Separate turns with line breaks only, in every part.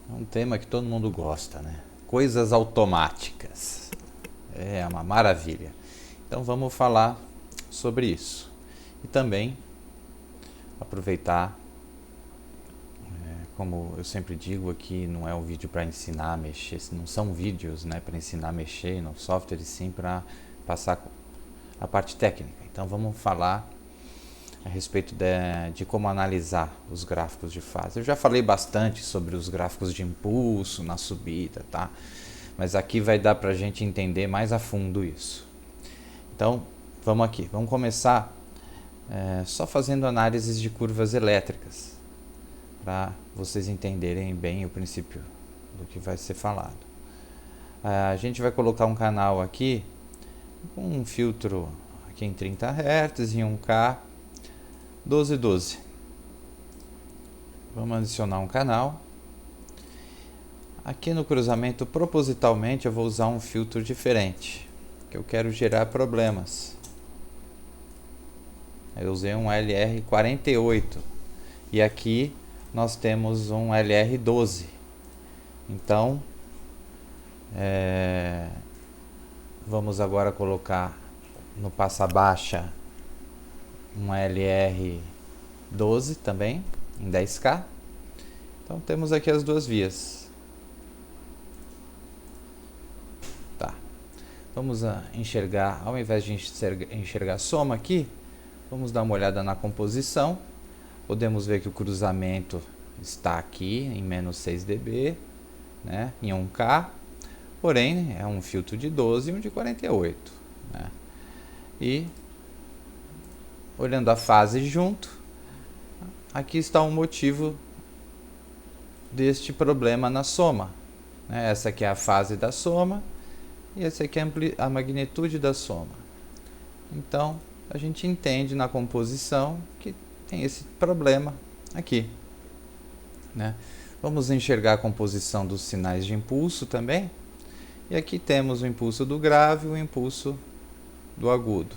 É um tema que todo mundo gosta, né? Coisas automáticas. É uma maravilha. Então vamos falar sobre isso. E também aproveitar, como eu sempre digo aqui, não é um vídeo para ensinar a mexer, não são vídeos, né, para ensinar a mexer no software, e sim para passar a parte técnica. Então vamos falar a respeito de como analisar os gráficos de fase. Eu já falei bastante sobre os gráficos de impulso na subida, tá? Mas aqui vai dar para a gente entender mais a fundo isso. Então, vamos aqui. Vamos começar só fazendo análises de curvas elétricas, para vocês entenderem bem o princípio do que vai ser falado. A gente vai colocar um canal aqui com um filtro aqui em 30 Hz e um K 1212. Vamos adicionar um canal. Aqui no cruzamento, propositalmente, eu vou usar um filtro diferente, que eu quero gerar problemas. Eu usei um LR48 e aqui nós temos um LR12. Então, vamos agora colocar no passa baixa um LR12 também, em 10K. Então temos aqui as duas vias. Tá. Vamos enxergar, ao invés de enxergar soma aqui, vamos dar uma olhada na composição. Podemos ver que o cruzamento está aqui em menos 6 dB, né, em 1K, porém é um filtro de 12 e um de 48. Né? E olhando a fase junto, aqui está o motivo deste problema na soma. Né? Essa aqui é a fase da soma e essa aqui é a magnitude da soma. Então, a gente entende na composição que tem esse problema aqui. Né? Vamos enxergar a composição dos sinais de impulso também. E aqui temos o impulso do grave e o impulso do agudo.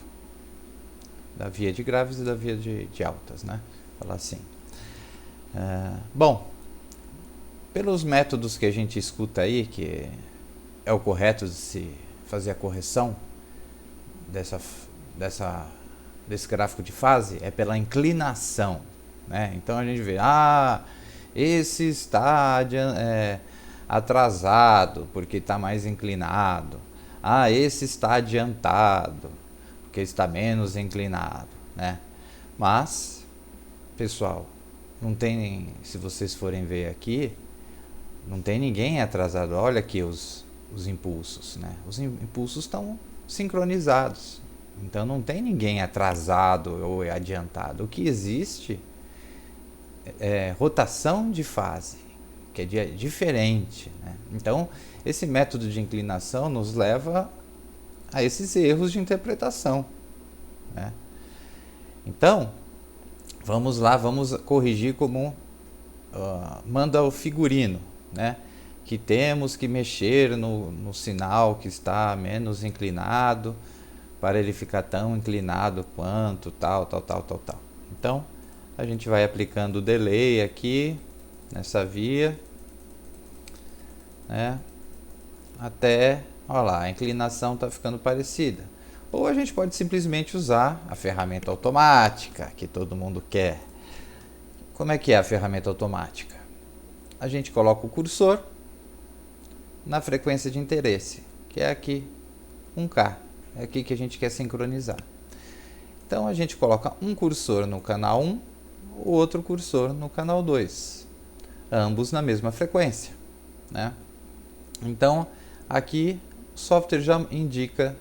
Da via de graves e da via de altas, né? Falar assim. Bom, pelos métodos que a gente escuta aí, que é o correto de se fazer a correção desse gráfico de fase, é pela inclinação. Né? Então a gente vê, esse está atrasado porque está mais inclinado. Esse está adiantado porque está menos inclinado. Né? Mas, pessoal, não tem, se vocês forem ver aqui, não tem ninguém atrasado. Olha aqui os impulsos. Né? Os impulsos estão sincronizados. Então não tem ninguém atrasado ou adiantado. O que existe é rotação de fase, que é diferente. Né? Então esse método de inclinação nos leva a esses erros de interpretação. Né? Então, vamos lá, vamos corrigir como manda o figurino, né? Que temos que mexer no sinal que está menos inclinado para ele ficar tão inclinado quanto tal. Então, a gente vai aplicando o delay aqui nessa via, né? Até, olha lá, a inclinação está ficando parecida. Ou a gente pode simplesmente usar a ferramenta automática que todo mundo quer. Como é que é a ferramenta automática? A gente coloca o cursor na frequência de interesse, que é aqui 1K. É aqui que a gente quer sincronizar. Então a gente coloca um cursor no canal 1, o outro cursor no canal 2, ambos na mesma frequência. Né? Então aqui o software já indica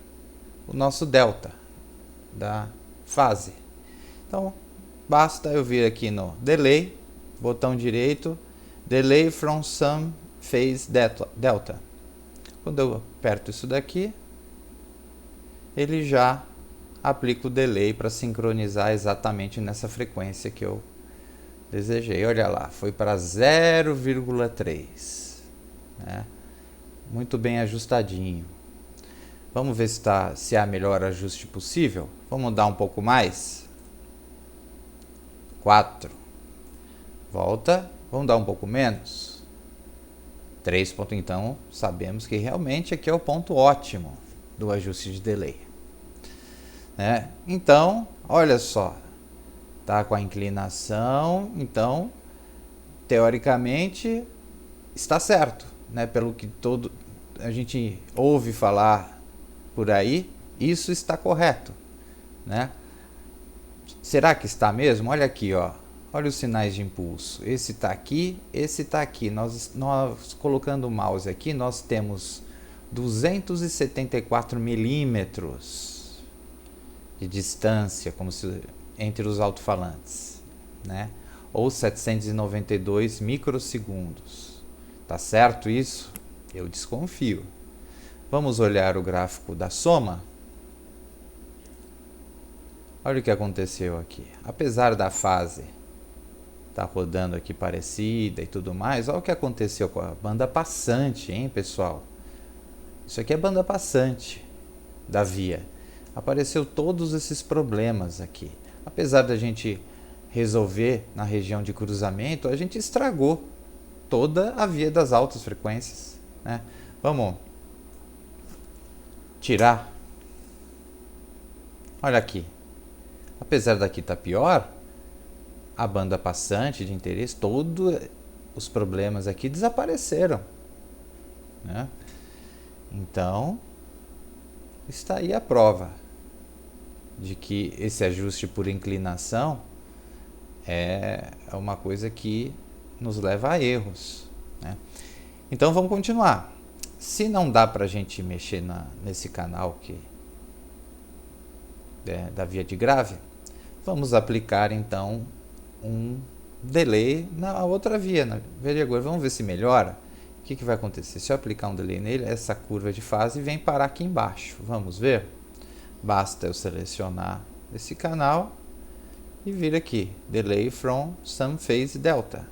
o nosso delta da fase. Então basta eu vir aqui no delay, botão direito, delay from some phase delta. Quando eu aperto isso daqui, ele já aplica o delay para sincronizar exatamente nessa frequência que eu desejei. Olha lá, foi para 0,3. Né? Muito bem ajustadinho. Vamos ver se há melhor ajuste possível. Vamos dar um pouco mais. 4. Volta. Vamos dar um pouco menos. 3 pontos, então sabemos que realmente aqui é o ponto ótimo do ajuste de delay, né? Então, olha só, tá com a inclinação, então teoricamente está certo, né? Pelo que todo a gente ouve falar por aí, isso está correto, né? Será que está mesmo? Olha aqui, ó. Olha os sinais de impulso. Esse está aqui, esse está aqui. Nós colocando o mouse aqui, nós temos 274 milímetros de distância, como se, entre os alto-falantes, né? Ou 792 microsegundos. Tá certo isso? Eu desconfio. Vamos olhar o gráfico da soma. Olha o que aconteceu aqui. Apesar da fase estar rodando aqui parecida e tudo mais, olha o que aconteceu com a banda passante, hein, pessoal? Isso aqui é banda passante da via. Apareceu todos esses problemas aqui. Apesar da gente resolver na região de cruzamento, a gente estragou toda a via das altas frequências, né? Vamos tirar. Olha aqui. Apesar daqui estar pior, a banda passante de interesse, todos os problemas aqui desapareceram, né? Então, está aí a prova de que esse ajuste por inclinação é uma coisa que nos leva a erros, né? Então, vamos continuar. Se não dá para a gente mexer nesse canal da via de grave, vamos aplicar então um delay na outra via, na via de agora. Vamos ver se melhora. O que vai acontecer? Se eu aplicar um delay nele, essa curva de fase vem parar aqui embaixo. Vamos ver? Basta eu selecionar esse canal e vir aqui, delay from some phase delta.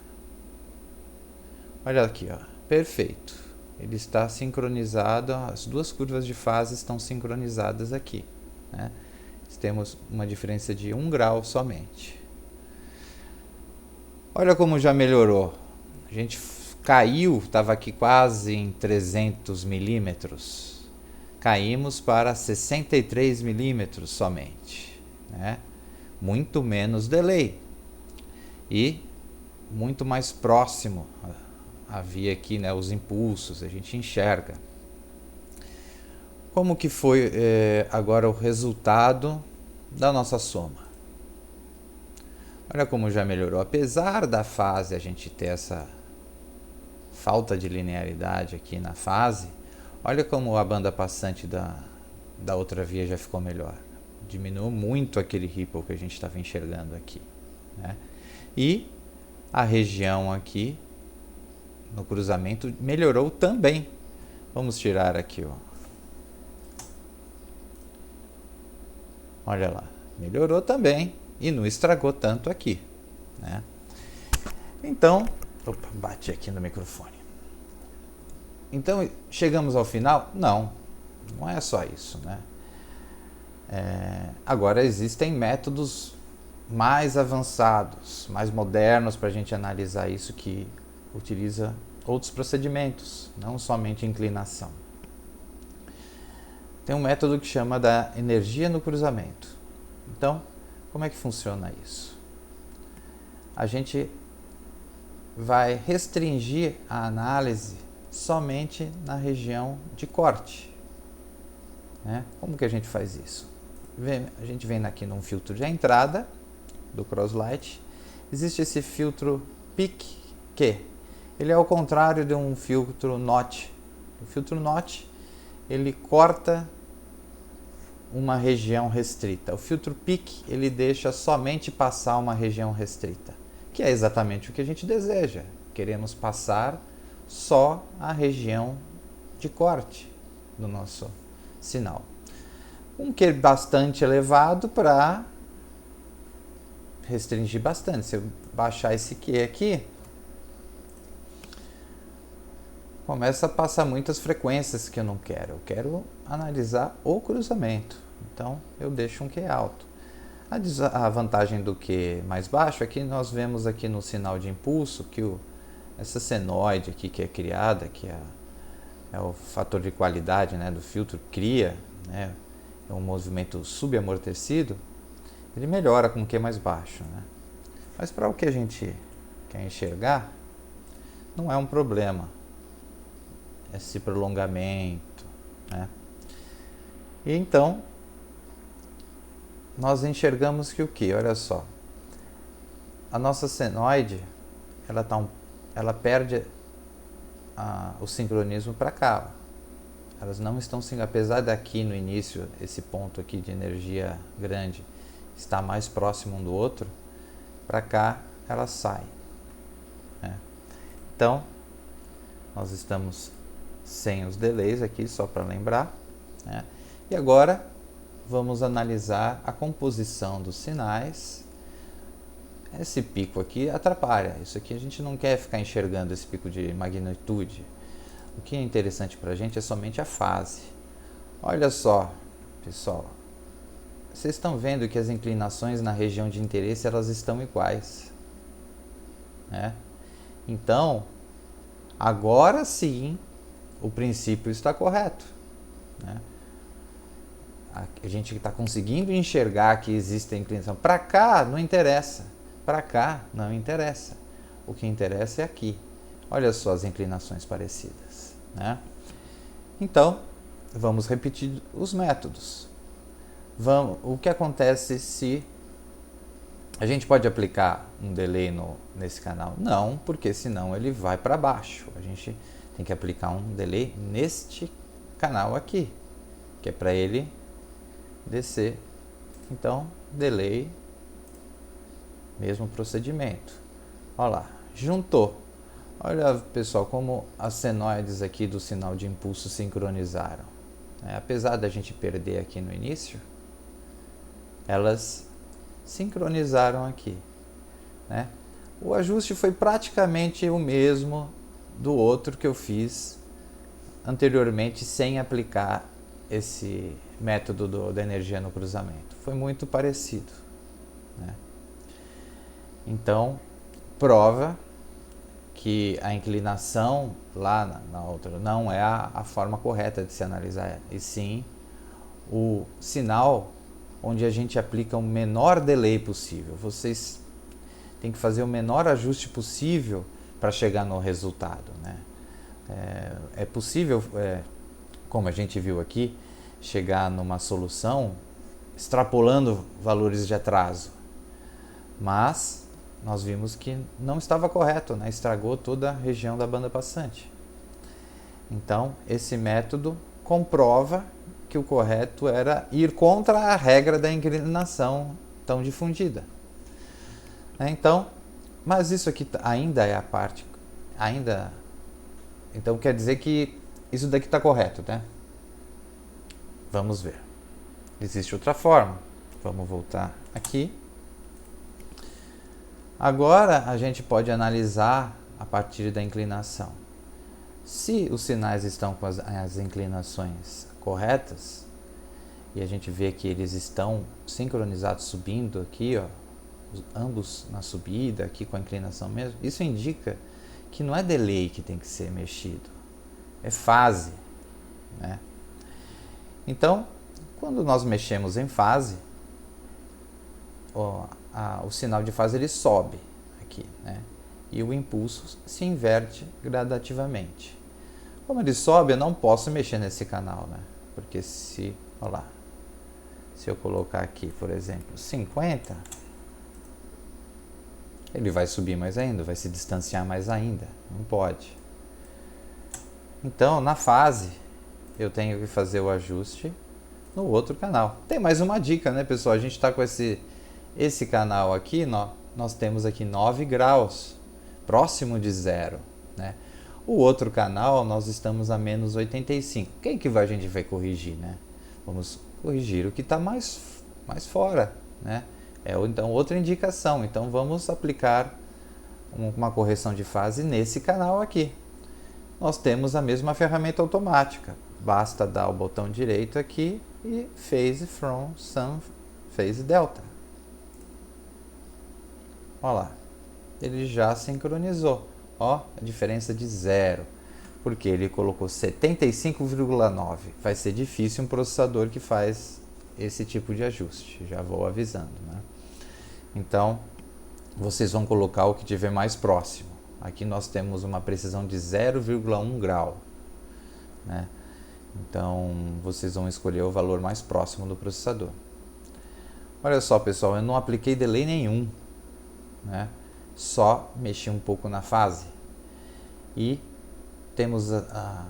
Olha aqui, ó, perfeito. Ele está sincronizado, as duas curvas de fase estão sincronizadas aqui, né? Temos uma diferença de 1 grau somente. Olha como já melhorou. A gente caiu, estava aqui quase em 300 milímetros. Caímos para 63 milímetros somente, né? Muito menos delay. E muito mais próximo havia aqui, né, os impulsos, a gente enxerga. Como que foi agora o resultado da nossa soma? Olha como já melhorou. Apesar da fase a gente ter essa falta de linearidade aqui na fase, olha como a banda passante da outra via já ficou melhor. Diminuiu muito aquele ripple que a gente estava enxergando aqui, né? E a região aqui no cruzamento melhorou também. Vamos tirar aqui, ó. Olha lá, melhorou também e não estragou tanto aqui, né? Então, opa, bati aqui no microfone. Então, chegamos ao final? Não é só isso, né? Agora existem métodos mais avançados, mais modernos para a gente analisar isso, que utiliza outros procedimentos, não somente inclinação. Tem um método que chama da energia no cruzamento. Então, como é que funciona isso? A gente vai restringir a análise somente na região de corte, né? Como que a gente faz isso? A gente vem aqui num filtro de entrada do Crosslight. Existe esse filtro Peak Q. Ele é ao contrário de um filtro Notch. O filtro Notch, ele corta uma região restrita. O filtro Peak, ele deixa somente passar uma região restrita, que é exatamente o que a gente deseja. Queremos passar só a região de corte do nosso sinal. Um Q bastante elevado para restringir bastante. Se eu baixar esse Q aqui, começa a passar muitas frequências que eu não quero. Eu quero analisar o cruzamento. Então, eu deixo um Q alto. A vantagem do Q mais baixo é que nós vemos aqui no sinal de impulso que essa senoide aqui que é criada, que é o fator de qualidade, né, do filtro, cria, né, é um movimento subamortecido, ele melhora com o Q mais baixo, né? Mas para o que a gente quer enxergar, não é um problema esse prolongamento, né? E então, nós enxergamos que o que? Olha só, a nossa senoide, ela perde o sincronismo para cá. Elas não estão, apesar daqui no início, esse ponto aqui de energia grande está mais próximo um do outro, para cá ela sai, né? Então, nós estamos sem os delays aqui, só para lembrar, né? E agora vamos analisar a composição dos sinais. Esse pico aqui atrapalha, isso aqui a gente não quer ficar enxergando esse pico de magnitude. O que é interessante para a gente é somente a fase. Olha só, pessoal, vocês estão vendo que as inclinações na região de interesse elas estão iguais, né? Então, agora sim, o princípio está correto, né? A gente está conseguindo enxergar que existe a inclinação. Para cá não interessa, para cá não interessa. O que interessa é aqui. Olha só as inclinações parecidas, né? Então, vamos repetir os métodos. O que acontece se a gente pode aplicar um delay nesse canal? Não, porque senão ele vai para baixo. A gente tem que aplicar um delay neste canal aqui, que é para ele descer. Então, delay, mesmo procedimento. Olha lá, juntou. Olha, pessoal, como as senoides aqui do sinal de impulso sincronizaram. Apesar da gente perder aqui no início, elas sincronizaram aqui, né? O ajuste foi praticamente o mesmo do outro que eu fiz anteriormente sem aplicar esse método da energia no cruzamento. Foi muito parecido, né? Então, prova que a inclinação lá na outra não é a forma correta de se analisar, e sim o sinal onde a gente aplica o menor delay possível. Vocês têm que fazer o menor ajuste possível para chegar no resultado, né? É possível, como a gente viu aqui, chegar numa solução extrapolando valores de atraso, mas nós vimos que não estava correto, né? Estragou toda a região da banda passante. Então, esse método comprova que o correto era ir contra a regra da inclinação tão difundida. Então, mas isso aqui ainda é a parte, então quer dizer que isso daqui está correto, né? Vamos ver. Existe outra forma. Vamos voltar aqui. Agora a gente pode analisar a partir da inclinação. Se os sinais estão com as inclinações corretas, e a gente vê que eles estão sincronizados subindo aqui, ó, ambos na subida, aqui com a inclinação mesmo, isso indica que não é delay que tem que ser mexido, é fase, né? Então, quando nós mexemos em fase, o sinal de fase ele sobe aqui, né? E o impulso se inverte gradativamente. Como ele sobe, eu não posso mexer nesse canal, né? Porque olha lá, se eu colocar aqui, por exemplo, 50, ele vai subir mais ainda, vai se distanciar mais ainda, não pode. Então, na fase, eu tenho que fazer o ajuste no outro canal. Tem mais uma dica, né, pessoal? A gente está com esse canal aqui, nós temos aqui 9 graus, próximo de zero, né? O outro canal, nós estamos a menos 85. Quem que a gente vai corrigir, né? Vamos corrigir o que está mais fora, né? Então outra indicação. Então vamos aplicar uma correção de fase nesse canal aqui. Nós temos a mesma ferramenta automática. Basta dar o botão direito aqui e phase from some phase delta. Olha lá, ele já sincronizou. Ó, a diferença de zero. Porque ele colocou 75,9. Vai ser difícil um processador que faz esse tipo de ajuste. Já vou avisando, né? Então, vocês vão colocar o que tiver mais próximo. Aqui nós temos uma precisão de 0,1 grau, né? Então, vocês vão escolher o valor mais próximo do processador. Olha só, pessoal, eu não apliquei delay nenhum, né? Só mexi um pouco na fase. E temos a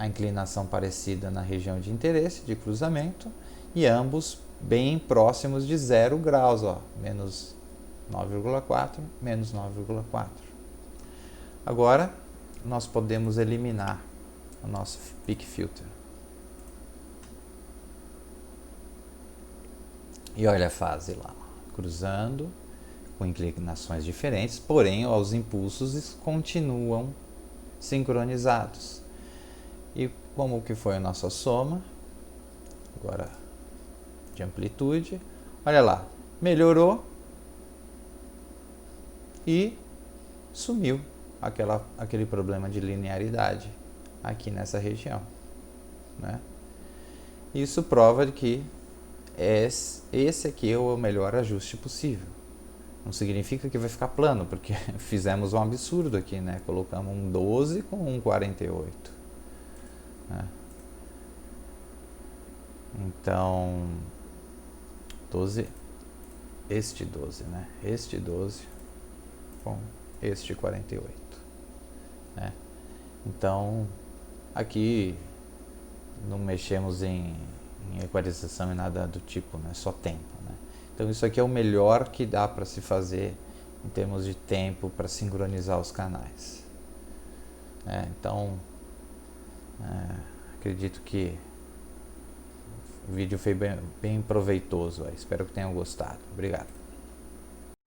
inclinação parecida na região de interesse, de cruzamento, e ambos bem próximos de 0 graus, ó, menos 9,4, menos 9,4. Agora, nós podemos eliminar o nosso peak filter. E olha a fase lá, cruzando, com inclinações diferentes, porém os impulsos continuam sincronizados. E como que foi a nossa soma? Agora, de amplitude, olha lá, melhorou e sumiu aquele problema de linearidade aqui nessa região, né? Isso prova que esse aqui é o melhor ajuste possível. Não significa que vai ficar plano, porque fizemos um absurdo aqui, né? Colocamos um 12 com um 48. Né? Então, 12, este 12, né? Este 12 com este 48. Né? Então, aqui não mexemos em equalização e nada do tipo, né? Só tempo, né? Então isso aqui é o melhor que dá para se fazer em termos de tempo para sincronizar os canais. Então, acredito que o vídeo foi bem proveitoso. Espero que tenham gostado. Obrigado.